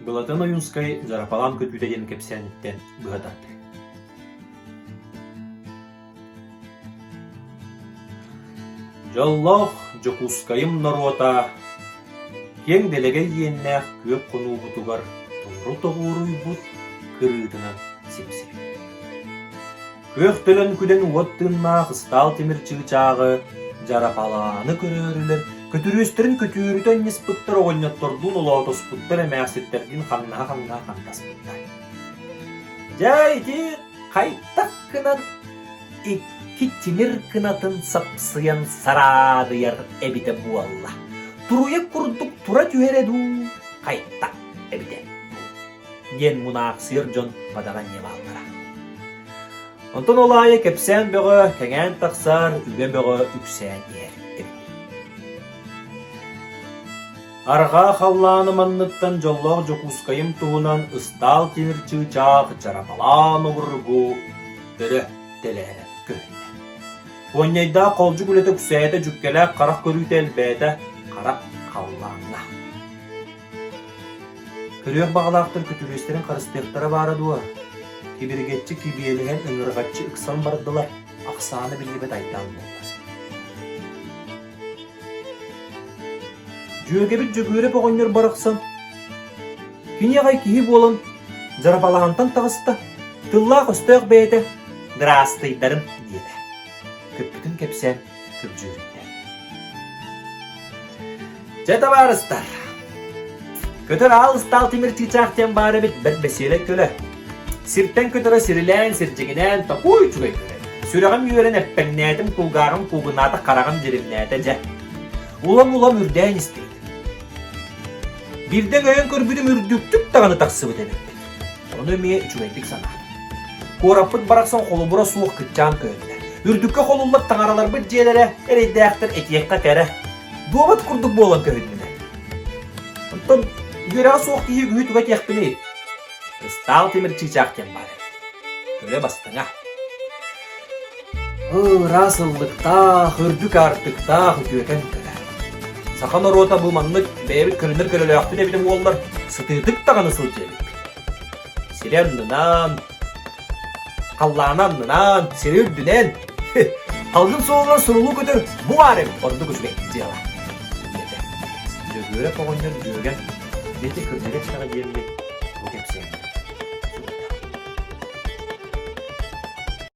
Gılatan oyunskay jarapalan kötüydegen kepsenitten bıhadattı. Жаллах жокускайым наруата кең делеге иеннэх көп конуубутугар тоору тогууруйбут кырыытынан симсип. Көх төлөн күден уоттыыннаах ыстал темир чыгычаагы жарапалааны көрөөрүлер көтүрүүстерин көтүүрүтөн ниспыттар оҕонньоттордуун олоотоспуттар эмээхситтердин ханнаха хандаспыттар. Жайти кайтак кынан икки тимир кынатын сапсыян сараадыяр эбите буалла. Туруя курдук тура түһэрэдүү кайтак эбите. Ен мунаах сыр жон падаган небаллара. Онтон олайы кепсен бөҕө кэҥээн тахсар үгэ бөҕө үксээн эр эбит. Арга халлааны манныттан жоллоох жокускайым туунан ыстал тимир чыычаах жарапалаан обургу төрө телээре көһүнэ. Оннайда колжу күлөтө күсээте жүккелээх карах көрүүтэ элбээте карак халлаанна. Көрүөх багалаактар көтүрүүстерин карыстыктара баара дуа. Кибиргетчи кибиелиген ыңыргаччы ыксан бардылар. Аксааны билибет айтаан боллар. Жүйөгебит жөгүүреп оҕонньор барахсан. Киньягай киһи буолан жарапалаантан тагыста. Тыллаах өстөөх бэйэте дырастыйдарым диэте. Көппүтүн кепсен көпжүүрүттэ. Жета барыстар. Көтөр ал ыстал тимир чыычаахтен баары бит бір беселе көлө. Сирттен көтөрө сирилээн сиржигинэн топуй чугай көлө. Сүрэгым юөрен эппеңнээдим кулгаагым кулгунаата карагым жеримнээте же. Улам үрдээн истейт. Бирден өйөн көрбүдүм үрдүктүк таганы таксыбыт эбиппит. Ону эмие үчүгайдик санаа. Кораппыт бараксан холубура суох кытчаан көйдүлөр. Үрдүккө холуллап таңаралар бит жээлере эрейдээхтер этиекка кэре. Дуобат курдук болан көйдүлөр. Онтон үгөраа суох киһи үгүһү туга тиэхпини. Ыстал темир чыычаахтен баары. Көлө бастаңа. Расыллыктаах, үрдүк артыктаах үтүөтен көлө. Сахан орота бу маннык бэбит көлөнөр көлөлөөктүн эбитим уоллар сытыытык таганы сылжыебит. Сиреннынан, қаллаананнынан, сирүрдүнен, халгын соолан сурулуу көтөр буарем орду күчбек жыала. Жөгөрөп оҕоннор жөөген, бети көрдөрек сага жиэмбит бу кепсен.